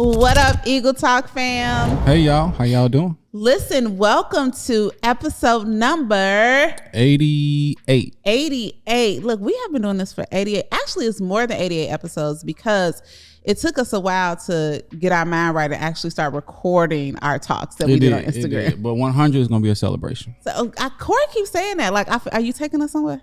What up, Eagle Talk fam? Hey y'all, how y'all doing? Listen, welcome to episode number 88. 88. Look, we have been doing this for 88. Actually, it's more than 88 episodes because it took us a while to get our mind right and actually start recording our talks that we did on Instagram. But 100 is going to be a celebration. So Corey keeps saying that. Like, are you taking us somewhere?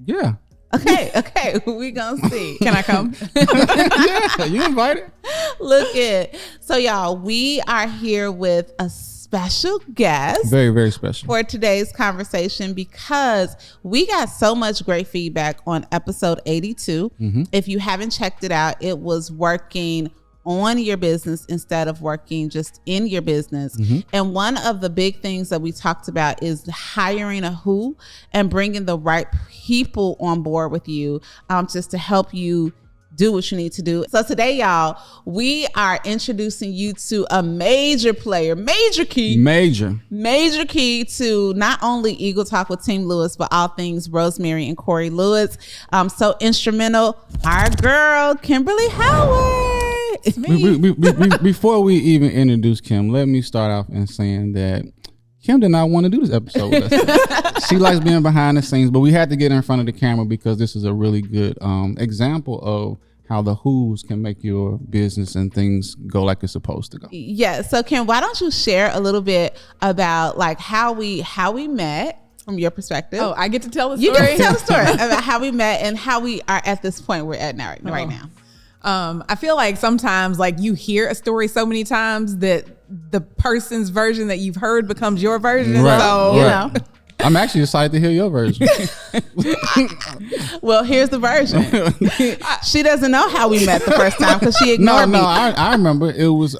Yeah. Okay, we gonna see. Can I come? Yeah, you invited. Look it. So y'all, we are here with a special guest. Very, very special. For today's conversation because we got so much great feedback on episode 82. Mm-hmm. If you haven't checked it out, it was working on your business instead of working just in your business. Mm-hmm. And one of the big things that we talked about is hiring a who and bringing the right people on board with you just to help you do what you need to do. So today, y'all, we are introducing you to a major player, major key to not only Eagle Talk with Team Lewis, but all things Rosemary and Corey Lewis. So instrumental, our girl, Kimberly Howard. It's me. Before we even introduce Kim, let me start off in saying that Kim did not want to do this episode with us. She likes being behind the scenes, but we had to get her in front of the camera because this is a really good example of how the who's can make your business and things go like it's supposed to go. Yeah. So Kim, why don't you share a little bit about like how we met from your perspective? Oh, I get to tell the story? You get to tell the story about how we met and how we are at this point we're at now, right now. I feel like sometimes like you hear a story so many times that the person's version that you've heard becomes your version. Right, so, you know. I'm actually excited to hear your version. Well, here's the version. She doesn't know how we met the first time because she ignored me. I remember it was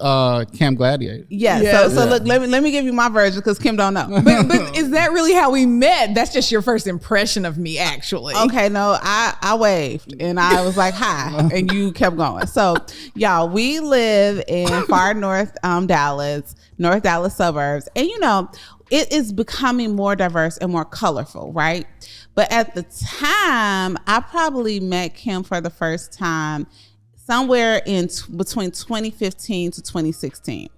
Camp Gladiator. Yeah. So look, let me give you my version because Kim don't know. But is that really how we met? That's just your first impression of me, actually. Okay, no, I waved and I was like, hi, and you kept going. So y'all, we live in far north Dallas suburbs, and you know, it is becoming more diverse and more colorful, right? But at the time, I probably met Kim for the first time somewhere in between 2015 to 2016.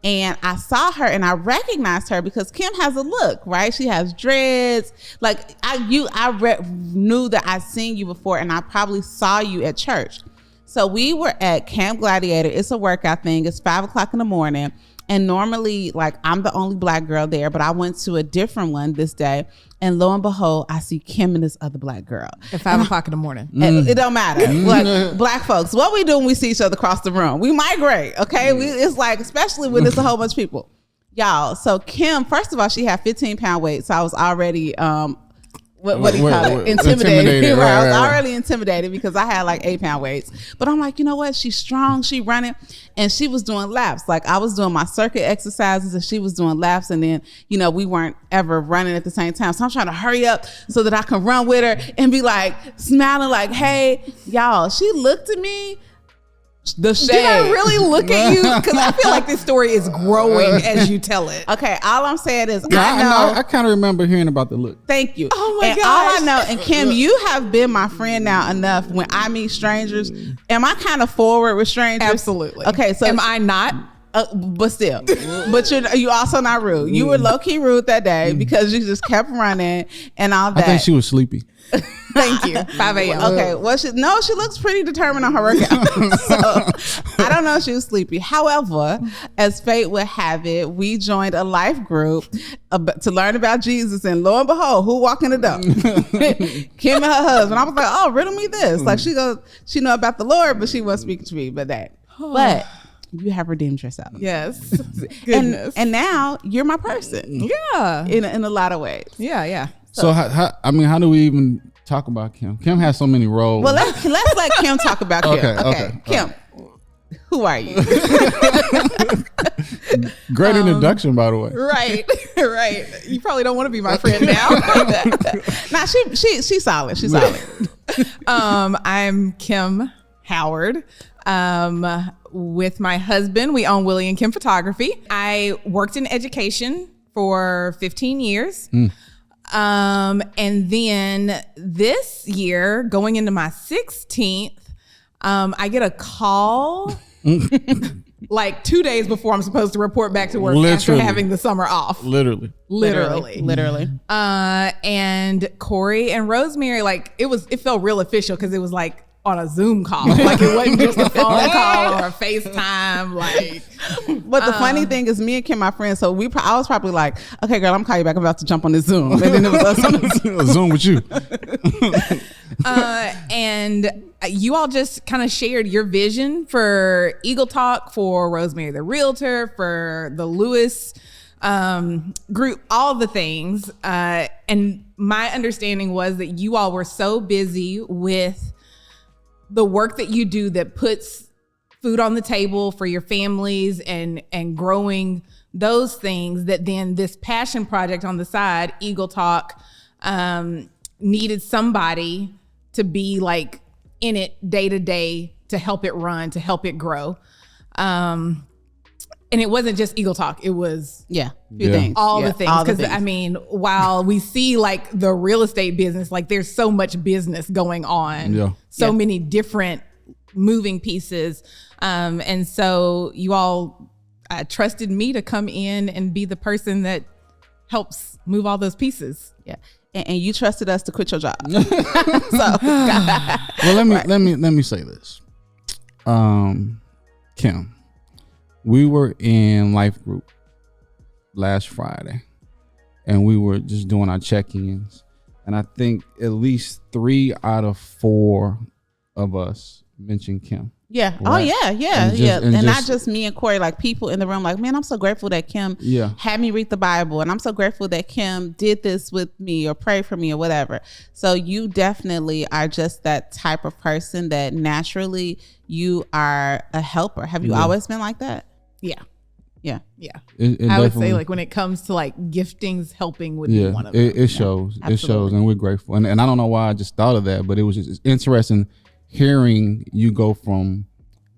And I saw her and I recognized her because Kim has a look, right? She has dreads. Like I knew that I'd seen you before and I probably saw you at church. So we were at Camp Gladiator. It's a workout thing. It's 5:00 in the morning. And normally, like, I'm the only black girl there, but I went to a different one this day. And lo and behold, I see Kim and this other black girl. At 5:00 in the morning. It don't matter. Like, black folks, what we do when we see each other across the room? We migrate, okay? It's like, especially when it's a whole bunch of people. Y'all, so Kim, first of all, she had 15-pound weight. So I was already... What do you call it? Intimidated. Right. I was already intimidated because I had like 8-pound weights. But I'm like, you know what? She's strong. She running. And she was doing laps. Like I was doing my circuit exercises and she was doing laps. And then, you know, we weren't ever running at the same time. So I'm trying to hurry up so that I can run with her and be like smiling like, hey, y'all, she looked at me. The shade. Did I really look at you? Because I feel like this story is growing as you tell it. Okay, all I'm saying is I kind of remember hearing about the look. Thank you. Oh my gosh. All I know, and Kim, you have been my friend now enough when I meet strangers. Am I kind of forward with strangers? Absolutely. Okay, so am I not? But still, but you also not rude. You were low key rude that day because you just kept running and all that. I think she was sleepy. Thank you. 5 a.m. Okay. Well, she looks pretty determined on her workout. So I don't know if she was sleepy. However, as fate would have it, we joined a life group to learn about Jesus. And lo and behold, who walked in the door? Kim and her husband. I was like, oh, riddle me this. Like she know about the Lord, but she wasn't speaking to me about that. But you have redeemed yourself. Yes. Goodness. And now you're my person. Yeah. In a lot of ways. Yeah. So how do we even talk about Kim? Kim has so many roles. Well, let's let Kim talk about Kim. Okay. Kim, who are you? Great introduction, by the way. Right. You probably don't want to be my friend now. Nah, she's solid. She's solid. I'm Kim Howard. With my husband, we own Willie and Kim Photography. I worked in education for 15 years. And then this year, going into my 16th, I get a call like 2 days before I'm supposed to report back to work after having the summer off. Literally. And Corey and Rosemary, like it felt real official because it was like on a Zoom call. Like it wasn't just a phone call or a FaceTime. Like, but the funny thing is, me and Kim, my friends, so I was probably like, okay, girl, I'm calling you back. I'm about to jump on this Zoom. And then it was us on the Zoom with you. And you all just kind of shared your vision for Eagle Talk, for Rosemary the Realtor, for the Lewis group, all the things. And my understanding was that you all were so busy with the work that you do that puts food on the table for your families and growing those things, that then this passion project on the side, Eagle Talk, needed somebody to be like in it day to day to help it run, to help it grow. And it wasn't just Eagle Talk. It was things. All the things. Because I mean, while we see like the real estate business, like there's so much business going on, so many different moving pieces. And so you all trusted me to come in and be the person that helps move all those pieces. Yeah. And you trusted us to quit your job. Well, let me say this. Kim, we were in Life Group last Friday, and we were just doing our check-ins. And I think at least 3 out of 4 of us mentioned Kim. Yeah. Right? Oh, yeah. And not just me and Corey, like people in the room, like, man, I'm so grateful that Kim had me read the Bible. And I'm so grateful that Kim did this with me or prayed for me or whatever. So you definitely are just that type of person that naturally you are a helper. Have you always been like that? Yeah. I would say like when it comes to like giftings, helping would be one of them. It shows. It shows, and we're grateful. And I don't know why I just thought of that, but it was just interesting hearing you go from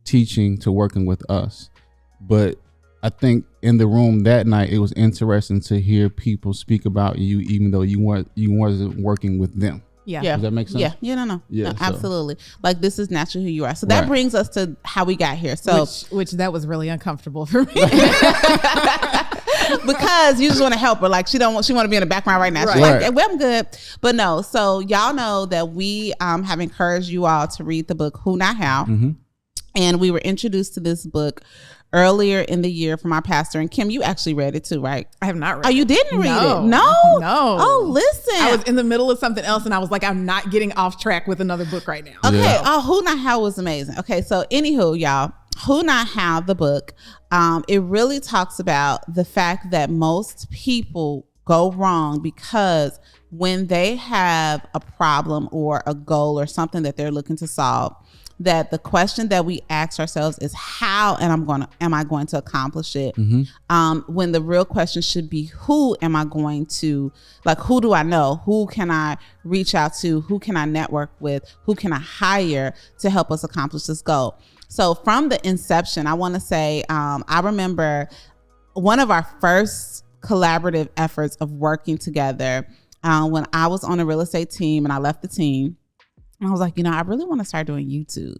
teaching to working with us. But I think in the room that night, it was interesting to hear people speak about you, even though you wasn't working with them. Yeah. Does that make sense? No, absolutely. Like this is naturally who you are. So that brings us to how we got here. So which that was really uncomfortable for me. Because you just want to help her. Like she want to be in the background right now. She's like, well, I'm good. But no, so y'all know that we have encouraged you all to read the book Who Not How. Mm-hmm. And we were introduced to this book earlier in the year from our pastor. And Kim, you actually read it too, right? I have not read it. Oh, you didn't read it? No. Oh, listen. I was in the middle of something else and I was like, I'm not getting off track with another book right now. Okay. Yeah. Oh, Who Not How was amazing. Okay. So anywho, y'all, Who Not How, the book, it really talks about the fact that most people go wrong because when they have a problem or a goal or something that they're looking to solve, that the question that we ask ourselves is how am I going to accomplish it? Mm-hmm. When the real question should be who am I going to, like, who do I know? Who can I reach out to? Who can I network with? Who can I hire to help us accomplish this goal? So from the inception, I want to say, I remember one of our first collaborative efforts of working together when I was on a real estate team and I left the team. I was like, I really want to start doing YouTube.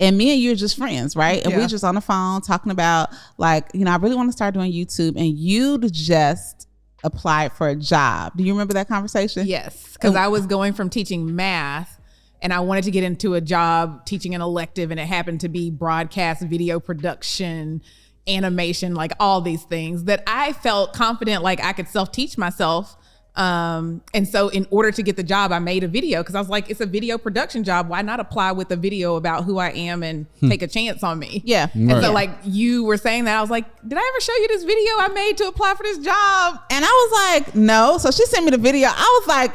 And me and you are just friends, right? And we're just on the phone talking about like, I really want to start doing YouTube. And you just applied for a job. Do you remember that conversation? Yes, because I was going from teaching math and I wanted to get into a job teaching an elective, and it happened to be broadcast, video production, animation, like all these things that I felt confident like I could self-teach myself. And so in order to get the job, I made a video because I was like, it's a video production job. Why not apply with a video about who I am and take a chance on me? Yeah. And so like you were saying that, I was like, did I ever show you this video I made to apply for this job? And I was like, no. So she sent me the video. I was like,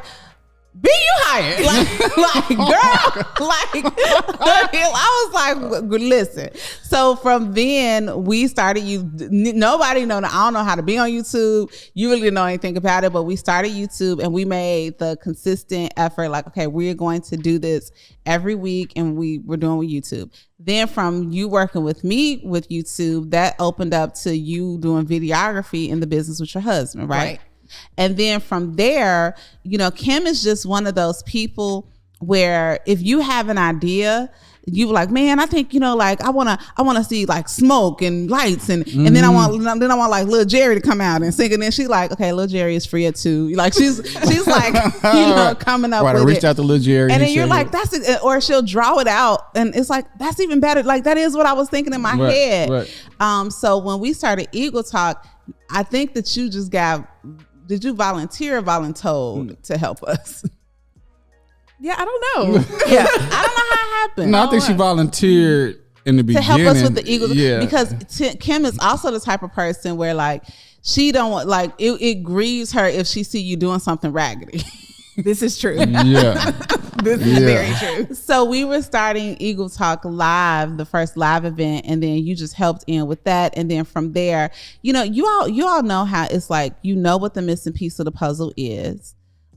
be you hired? Like girl, like I was like, listen. So from then we started. Nobody know. I don't know how to be on YouTube. You really didn't know anything about it, but we started YouTube and we made the consistent effort. Like, okay, we're going to do this every week, and we're doing with YouTube. Then from you working with me with YouTube, that opened up to you doing videography in the business with your husband, right? And then from there, Kim is just one of those people where if you have an idea you were like, man, I think, like I want to see like smoke and lights and then I want like Lil Jerry to come out and sing. And then she's like, okay, Lil Jerry is free at 2. Like she's like, coming up with it. I reached out to Lil Jerry. And then you're like, that's it. Or she'll draw it out. And it's like, that's even better. Like that is what I was thinking in my head. Right. So when we started Eagle Talk, I think that you just did you volunteer or voluntold to help us? Yeah, I don't know. Yeah, I don't know how it happened. No, I think she volunteered in the beginning to help us with the Eagles. Yeah, because Kim is also the type of person where like she don't want, like it grieves her if she see you doing something raggedy. This is true. Yeah, this is very true. So we were starting Eagle Talk Live, the first live event, and then you just helped in with that. And then from there, you all know how it's like, what the missing piece of the puzzle is,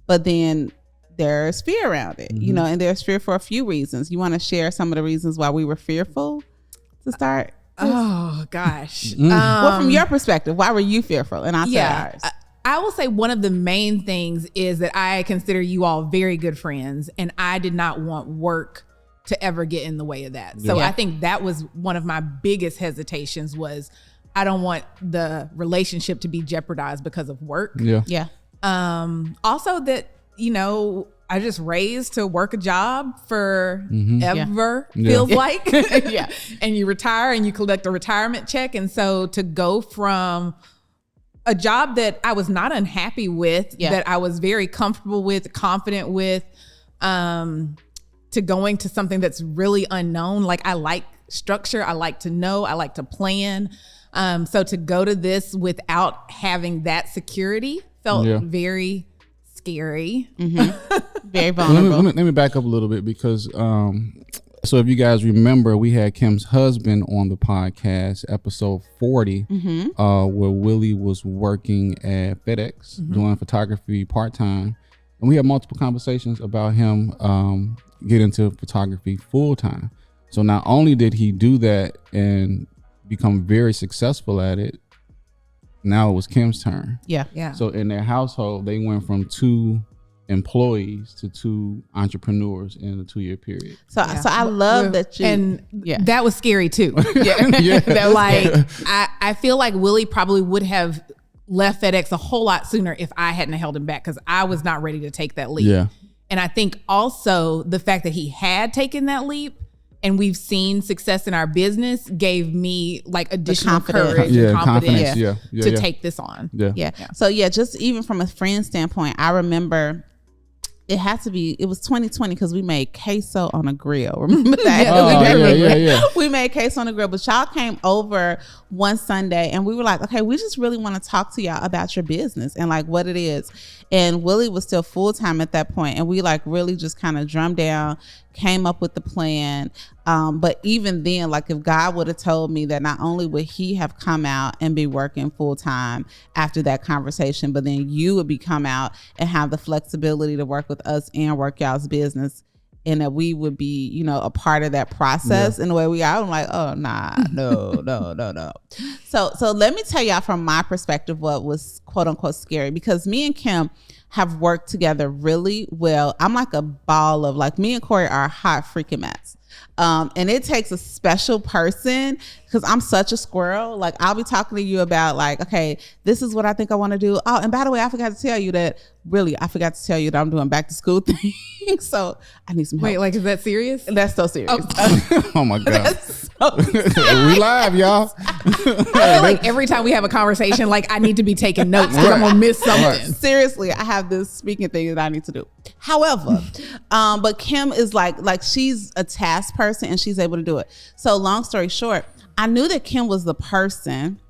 but then there's fear around it, and there's fear for a few reasons. You want to share some of the reasons why we were fearful to start? Oh gosh. Well, from your perspective, why were you fearful? And I'll say ours. I will say one of the main things is that I consider you all very good friends, and I did not want work to ever get in the way of that. So I think that was one of my biggest hesitations, was I don't want the relationship to be jeopardized because of work. Yeah. Also that, I just raised to work a job for ever, feels like. Yeah. And you retire and you collect a retirement check. And so to go from a job that I was not unhappy with, that I was very comfortable with, confident with, to going to something that's really unknown. Like I like structure. I like to know. I like to plan. So to go to this without having that security felt very scary. Very vulnerable. Let me back up a little bit because so if you guys remember, we had Kim's husband on the podcast, episode 40, where Willie was working at FedEx doing photography part-time. And we had multiple conversations about him get into photography full-time. So not only did he do that and become very successful at it, now it was Kim's turn. Yeah. So in their household, they went from 2 employees to 2 entrepreneurs in a 2-year period. So I love that you, and that was scary too. That was like I feel like Willie probably would have left FedEx a whole lot sooner if I hadn't held him back, because I was not ready to take that leap. Yeah. And I think also the fact that he had taken that leap and we've seen success in our business gave me like additional courage and confidence to take this on. Yeah. So just even from a friend standpoint, I remember it was 2020 because we made queso on a grill. Remember that? We made queso on a grill, but y'all came over one Sunday and we were like, okay, we just really want to talk to y'all about your business and like what it is. And Willie was still full-time at that point, and we like really just kind of drummed down, came up with the plan. But even then, like if God would have told me that not only would he have come out and be working full-time after that conversation, but then you would come out and have the flexibility to work with us and work y'all's business, and that we would be, a part of that process in the way we are. I'm like, oh, nah, no. So let me tell y'all from my perspective what was quote unquote scary, because me and Kim have worked together really well. I'm like a ball of, like, me and Corey are hot freaking mess. And it takes a special person, because I'm such a squirrel. Like, I'll be talking to you about like, okay, this is what I think I want to do. Oh, and by the way, I forgot to tell you that I'm doing back to school thing. So I need some help. Wait, like, is that serious? That's so serious. Oh my God. That's so serious. We live, y'all. I feel like every time we have a conversation, like I need to be taking notes because I'm gonna miss something. Seriously, I have this speaking thing that I need to do. However, but Kim is like she's a task person and she's able to do it. So long story short, I knew that Kim was the person,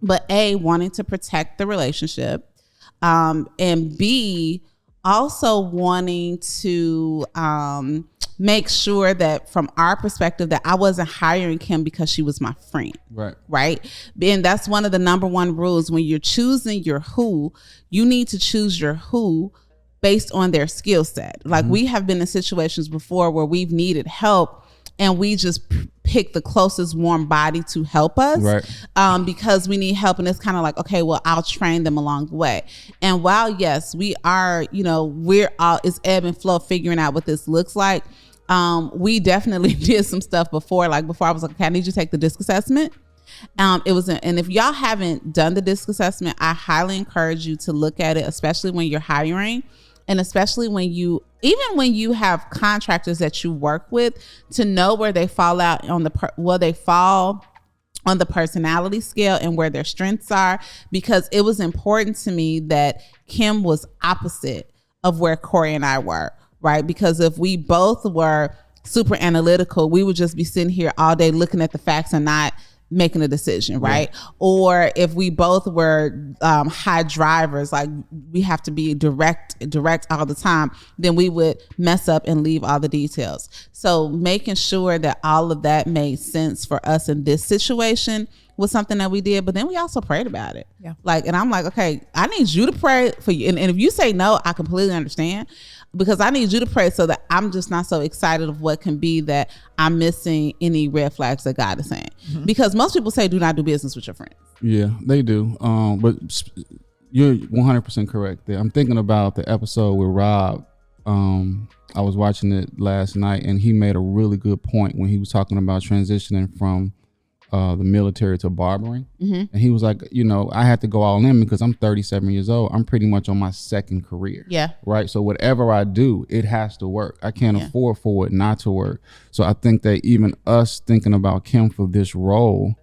but A, wanting to protect the relationship, and B, also wanting to make sure that from our perspective that I wasn't hiring Kim because she was my friend. Right. And that's one of the number one rules. When you're choosing your who, you need to choose your who based on their skill set. Like we have been in situations before where we've needed help and we just pick the closest warm body to help us, because we need help. And it's kind of like, okay, well, I'll train them along the way. And while, yes, we are, we're all, it's ebb and flow figuring out what this looks like. we definitely did some stuff before. Like before I was like, okay, I need you to take the DISC assessment. And if y'all haven't done the DISC assessment, I highly encourage you to look at it, especially when you're hiring. And especially when you have contractors that you work with, to know where they fall out on the personality scale and where their strengths are, because it was important to me that Kim was opposite of where Corey and I were, right? Because if we both were super analytical, we would just be sitting here all day looking at the facts and not making a decision, right? Yeah. Or if we both were high drivers, like we have to be direct all the time, then we would mess up and leave all the details. So making sure that all of that made sense for us in this situation was something that we did. But then we also prayed about it. Yeah. Like, and I'm like, okay, I need you to pray for you. And if you say no, I completely understand, because I need you to pray so that I'm just not so excited of what can be that I'm missing any red flags that God is saying. Mm-hmm. Because most people say do not do business with your friends. Yeah, they do. But you're 100% correct there. I'm thinking about the episode with Rob. I was watching it last night, and he made a really good point when he was talking about transitioning from the military to barbering. Mm-hmm. And he was like, I had to go all in because I'm 37 years old. I'm pretty much on my second career. Yeah. Right. So whatever I do, it has to work. I can't afford for it not to work. So I think that even us thinking about Kim for this role,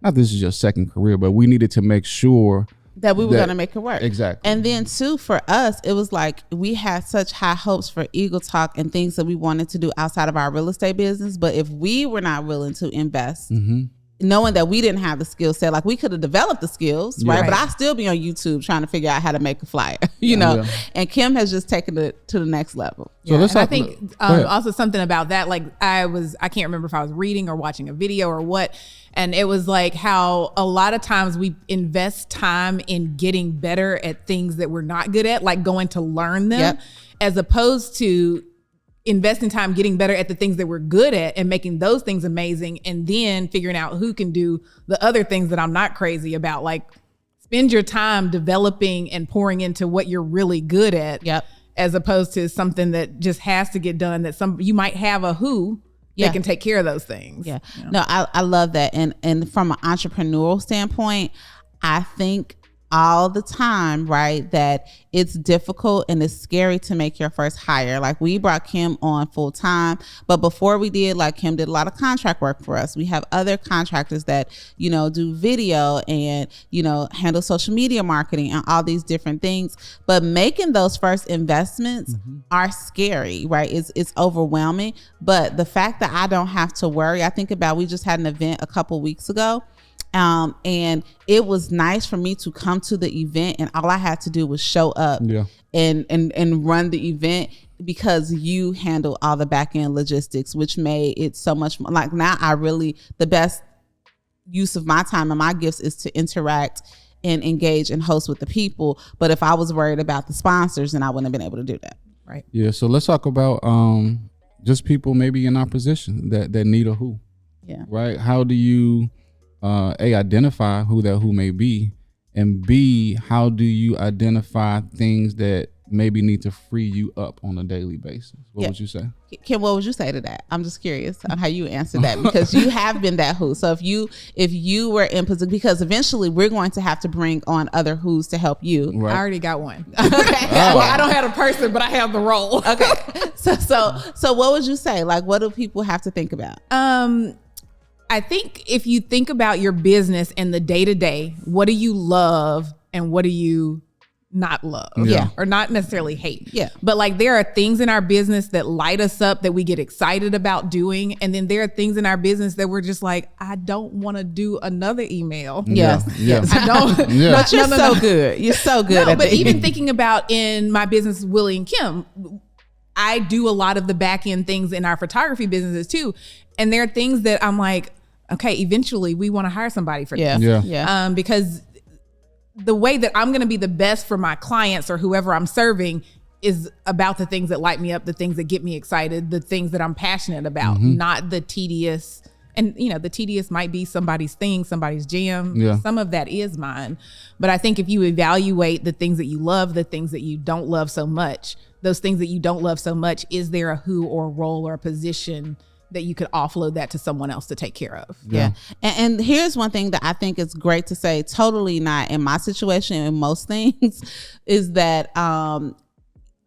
not this is your second career, but we needed to make sure that we were going to make it work. Exactly. And then too, for us, it was like we had such high hopes for Eagle Talk and things that we wanted to do outside of our real estate business. But if we were not willing to invest, mm-hmm. knowing that we didn't have the skill set, like we could have developed the skills, right? But I still be on YouTube trying to figure out how to make a flyer, know? And Kim has just taken it to the next level. So and I think also something about that, like I can't remember if I was reading or watching a video or what, and it was like how a lot of times we invest time in getting better at things that we're not good at, like going to learn them, as opposed to investing time getting better at the things that we're good at and making those things amazing, and then figuring out who can do the other things that I'm not crazy about. Like spend your time developing and pouring into what you're really good at, as opposed to something that just has to get done, that you might have a who that can take care of those things. Yeah. No, I love that. And from an entrepreneurial standpoint, I think all the time, right, that it's difficult and it's scary to make your first hire. Like we brought Kim on full time, but before we did, like Kim did a lot of contract work for us. We have other contractors that, do video and, handle social media marketing and all these different things. But making those first investments are scary, right? It's overwhelming. But the fact that I don't have to worry, I think about, we just had an event a couple weeks ago. And it was nice for me to come to the event and all I had to do was show up and run the event, because you handle all the back end logistics, which made it so much more. Like now the best use of my time and my gifts is to interact and engage and host with the people. But if I was worried about the sponsors, then I wouldn't have been able to do that. Right. Yeah. So let's talk about just people maybe in our position that need a who. Yeah. Right. How do you identify who that who may be, and B, how do you identify things that maybe need to free you up on a daily basis? What would you say? Kim, what would you say to that? I'm just curious on how you answer that, because you have been that who. So if you were in position, because eventually we're going to have to bring on other who's to help you. Right. I already got one. Okay. Well, I don't have a person, but I have the role. Okay. So what would you say? Like, what do people have to think about? I think if you think about your business and the day-to-day, what do you love and what do you not love? Yeah. Or not necessarily hate. Yeah. But like there are things in our business that light us up, that we get excited about doing. And then there are things in our business that we're just like, I don't want to do another email. Yes. Yeah. I don't. But you're so good. You're so good at but even thinking about in my business, Willie and Kim, I do a lot of the back end things in our photography businesses too. And there are things that I'm like, okay, eventually we want to hire somebody for this. Yeah. Because the way that I'm going to be the best for my clients or whoever I'm serving is about the things that light me up, the things that get me excited, the things that I'm passionate about, not the tedious. And, the tedious might be somebody's thing, somebody's jam. Yeah. Some of that is mine. But I think if you evaluate the things that you love, the things that you don't love so much, those things that you don't love so much, is there a who or a role or a position that you could offload that to someone else to take care of? Yeah. And here's one thing that I think is great to say, totally not in my situation in most things, is that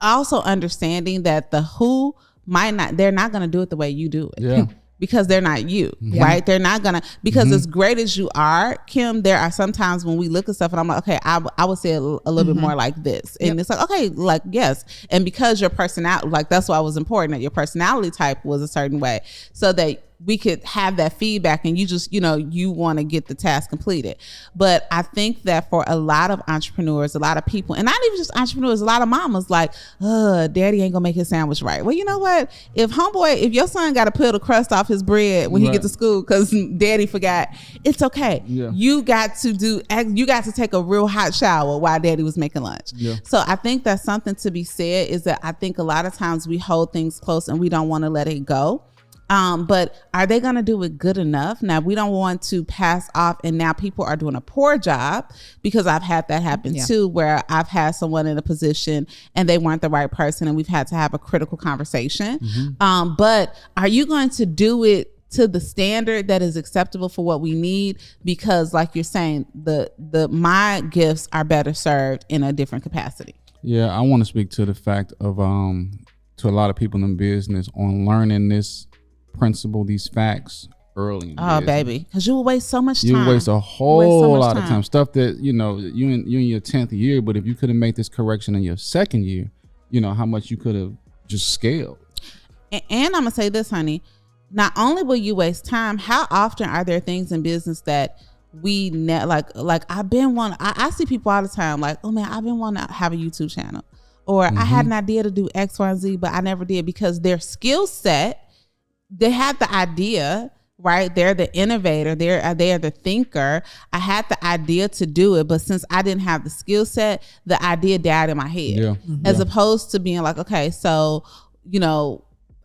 also understanding that the who they're not going to do it the way you do it. Yeah. Because they're not you, right? They're not gonna, because as great as you are, Kim, there are some times when we look at stuff and I'm like, okay, I would say a little bit more like this. And it's like, okay, like, yes. And because your personality, like, that's why it was important that your personality type was a certain way, so that we could have that feedback and you just, you want to get the task completed. But I think that for a lot of entrepreneurs, a lot of people, and not even just entrepreneurs, a lot of mamas like, daddy ain't gonna make his sandwich right. Well, you know what? If your son got to peel the crust off his bread when he get to school because daddy forgot, it's okay. Yeah. You got to take a real hot shower while daddy was making lunch. Yeah. So I think that's something to be said, is that I think a lot of times we hold things close and we don't want to let it go. But are they going to do it good enough? Now, we don't want to pass off, and now people are doing a poor job, because I've had that happen too, where I've had someone in a position and they weren't the right person and we've had to have a critical conversation. But are you going to do it to the standard that is acceptable for what we need? Because like you're saying, my gifts are better served in a different capacity. Yeah, I want to speak to the fact of to a lot of people in business on learning this principle, these facts early in business. Baby, because you will waste so much time. You waste a whole lot of time. Stuff that you in your 10th year, but if you could have made this correction in your second year, how much you could have just scaled. And I'm gonna say this, honey, not only will you waste time, how often are there things in business that we like I see people all the time like, oh man, I've been wanting to have a YouTube channel, or I had an idea to do X, Y, and Z, but I never did, because their skill set, they had the idea, right? They're the innovator. They are the thinker. I had the idea to do it, but since I didn't have the skill set, the idea died in my head. As opposed to being like, okay, so,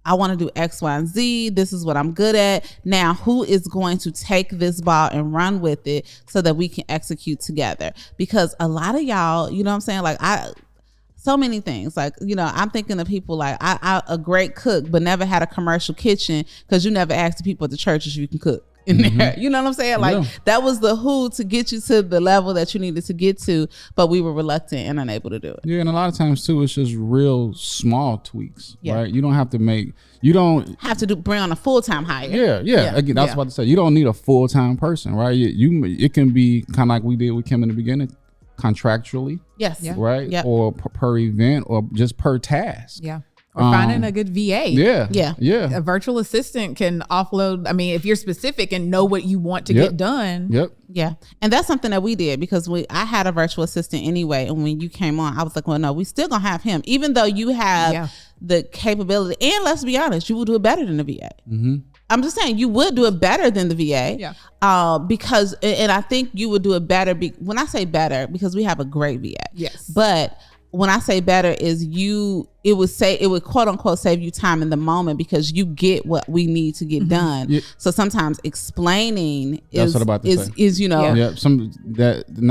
I want to do X, Y, and Z. This is what I'm good at. Now, who is going to take this ball and run with it so that we can execute together? Because a lot of y'all, you know what I'm saying? Like, so many things, like, I'm thinking of people like I a great cook, but never had a commercial kitchen, because you never asked the people at the church if you can cook in there. You know what I'm saying? Like, that was the who to get you to the level that you needed to get to, but we were reluctant and unable to do it. Yeah, and a lot of times too, it's just real small tweaks, right? You don't have to bring on a full-time hire. Yeah. Again, I was about to say, you don't need a full-time person, right? It can be kind of like we did with Kim in the beginning, contractually, right? Or per event, or just per task. Or finding a good VA. Yeah. A virtual assistant can offload. I mean, if you're specific and know what you want to get done. Yeah. And that's something that we did, because I had a virtual assistant anyway. And when you came on, I was like, well, no, we still gonna have him, even though you have the capability. And let's be honest, you will do it better than the VA. I'm just saying, you would do it better than the VA. Because, and I think you would do it better. When I say better, because we have a great VA. Yes. But when I say better, is it would quote unquote save you time in the moment, because you get what we need to get done. So sometimes explaining is not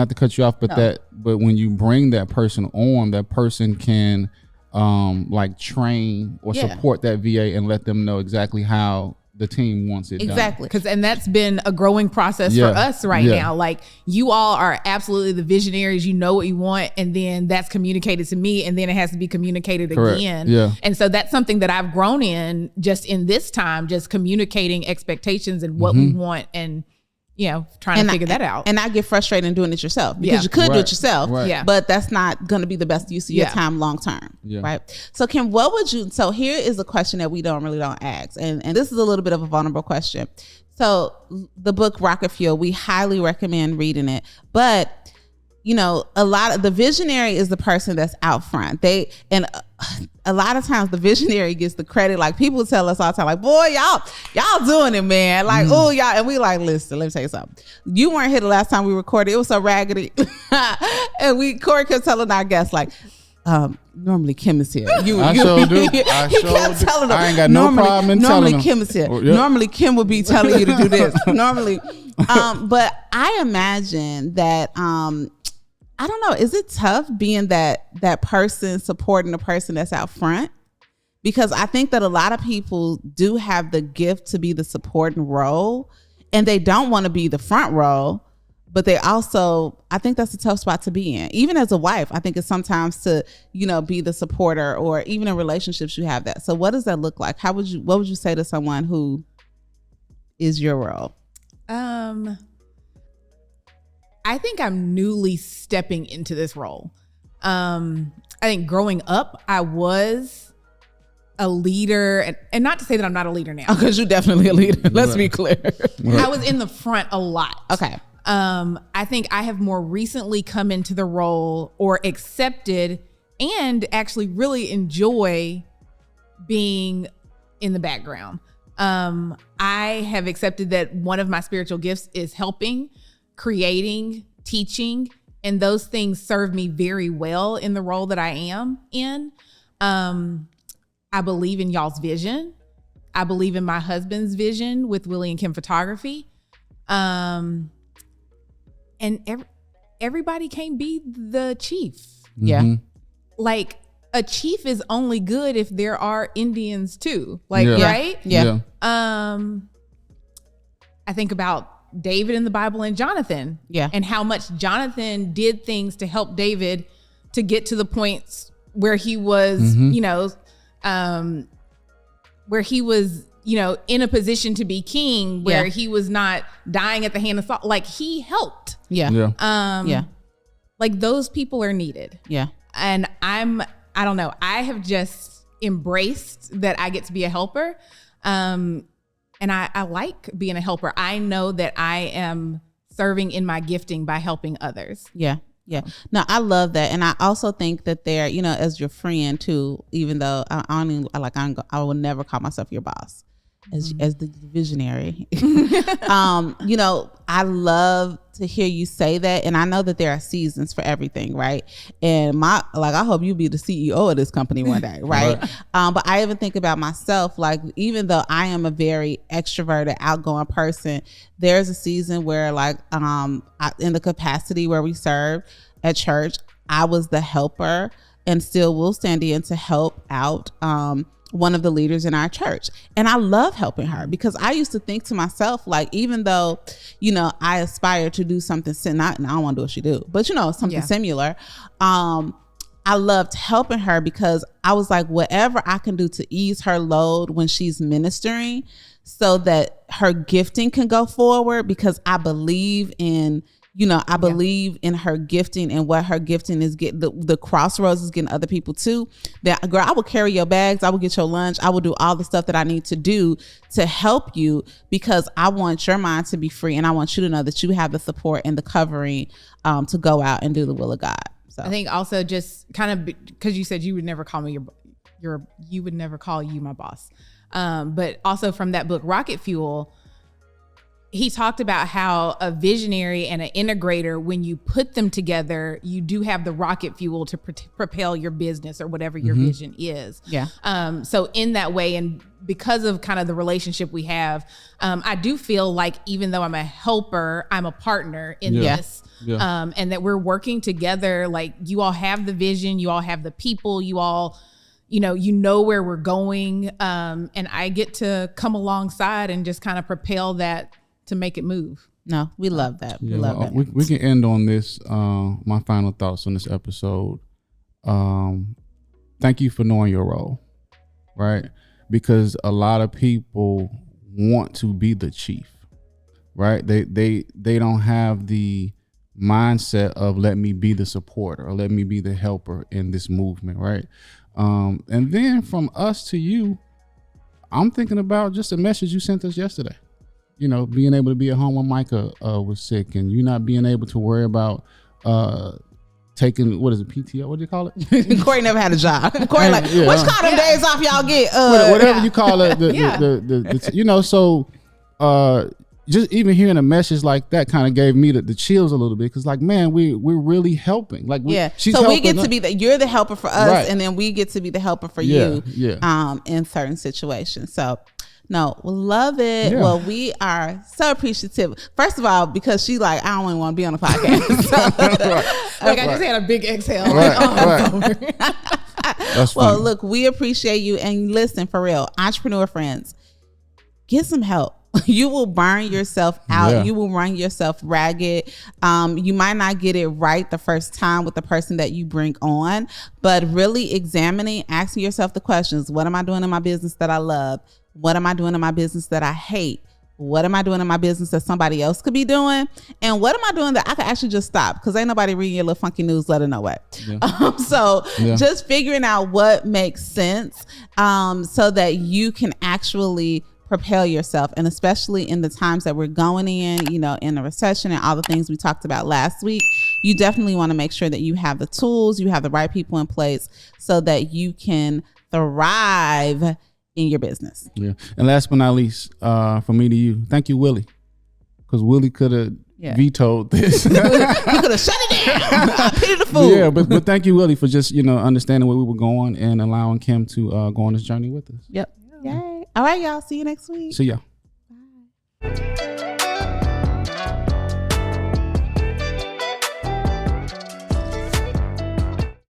to cut you off, but but when you bring that person on, that person can like train or support that VA and let them know exactly how the team wants it exactly done. And that's been a growing process for us now. Like, you all are absolutely the visionaries. You know what you want, and then that's communicated to me, and then it has to be communicated again. And so that's something that I've grown in just in this time, just communicating expectations and what we want, and trying to figure that out. And I get frustrated in doing it yourself, because you could do it yourself, but that's not going to be the best use of your time long term, right? So Kim, so here is a question that we don't ask, and this is a little bit of a vulnerable question. So the book Rocket Fuel, we highly recommend reading it, but a lot of the visionary is the person that's out front. A lot of times the visionary gets the credit. Like, people tell us all the time, like, boy, y'all doing it, man. Like, oh, y'all. And we like, listen, let me tell you something. You weren't here the last time we recorded. It was so raggedy. And Corey kept telling our guests, like, normally Kim is here. I sure do. He kept telling them, I ain't got no problem in telling them. Normally Kim is here. Normally Kim would be telling you to do this. Normally. But I imagine that, I don't know. Is it tough being that person supporting the person that's out front? Because I think that a lot of people do have the gift to be the supporting role, and they don't want to be the front row, but they also, I think that's a tough spot to be in. Even as a wife, I think it's sometimes to, be the supporter, or even in relationships you have that. So what does that look like? What would you say to someone who is your role? I think I'm newly stepping into this role. I think growing up, I was a leader, and not to say that I'm not a leader now. Because you're definitely a leader. Let's be clear. I was in the front a lot. Okay. I think I have more recently come into the role, or accepted, and actually really enjoy being in the background. I have accepted that one of my spiritual gifts is helping, creating, teaching, and those things serve me very well in the role that I am in. I believe in y'all's vision. I believe in my husband's vision with Willie and Kim Photography. And everybody can't be the chief. Yeah. Like, a chief is only good if there are Indians too. Like, yeah. right? Yeah. I think about David in the Bible and Jonathan. Yeah. And how much Jonathan did things to help David to get to the points where he was, where he was, in a position to be king, where he was not dying at the hand of Saul. Like, he helped. Yeah. Like, those people are needed. Yeah. And I don't know. I have just embraced that I get to be a helper. And I like being a helper. I know that I am serving in my gifting by helping others. Yeah. Yeah. No, I love that. And I also think that they're, as your friend too, even though I will never call myself your boss as the visionary. I love to hear you say that. And I know that there are seasons for everything, right? And I hope you be the CEO of this company one day, right? But I even think about myself, like, even though I am a very extroverted, outgoing person, there's a season where in the capacity where we serve at church, I was the helper and still will stand in to help out one of the leaders in our church. And I love helping her, because I used to think to myself, like, even though, I aspire to do something, I don't want to do what she do, but something similar. I loved helping her because I was like, whatever I can do to ease her load when she's ministering, so that her gifting can go forward, because I believe in, I believe in her gifting and what her gifting is getting. The crossroads is getting other people too. That, girl, I will carry your bags. I will get your lunch. I will do all the stuff that I need to do to help you, because I want your mind to be free. And I want you to know that you have the support and the covering to go out and do the will of God. So I think also just kind of, because you said you would never call me you would never call you my boss. But also from that book, Rocket Fuel, he talked about how a visionary and an integrator, when you put them together, you do have the rocket fuel to propel your business or whatever your vision is. Yeah. So in that way, and because of kind of the relationship we have, I do feel like even though I'm a helper, I'm a partner in this. Yeah. And that we're working together. Like, you all have the vision, you all have the people, you all, where we're going. And I get to come alongside and just kind of propel that to make it move. No, we love that. We love that. We can end on this. My final thoughts on this episode. Thank you for knowing your role, right? Because a lot of people want to be the chief, right? They don't have the mindset of, let me be the supporter or let me be the helper in this movement, right? And then from us to you, I'm thinking about just a message you sent us yesterday. Being able to be at home when Micah was sick, and you not being able to worry about taking, what is it, PTO? What do you call it? Corey never had a job. Corey which kind of days off y'all get? Whatever you call it. So just even hearing a message like that kind of gave me the chills a little bit, because man, we're really helping. So we get to be you're the helper for us, right, and then we get to be the helper for you. In certain situations. So No, love it. Yeah. Well, we are so appreciative. First of all, because she like, I don't even want to be on the podcast. So, Like I just had a big exhale. Right. That's well, funny. look, we appreciate you. And listen, for real, entrepreneur friends, get some help. You will burn yourself out. Yeah. You will run yourself ragged. You might not get it right the first time with the person that you bring on, but really examining, asking yourself the questions. What am I doing in my business that I love? What am I doing in my business that I hate? What am I doing in my business that somebody else could be doing? And what am I doing that I could actually just stop? Because ain't nobody reading your little funky newsletter, no way. Yeah. So Yeah. just figuring out what makes sense so that you can actually propel yourself. And especially in the times that we're going in, you know, in the recession and all the things we talked about last week, you definitely want to make sure that you have the tools, you have the right people in place so that you can thrive in your business. Yeah. And last but not least, from me to you, thank you, Willie. Because Willie could have vetoed this. He could have shut it down. I pity the fool. Yeah, but thank you, Willie, for just, you know, understanding where we were going and allowing Kim to go on this journey with us. Yep. Yay. All right, y'all. See you next week. See y'all. Bye.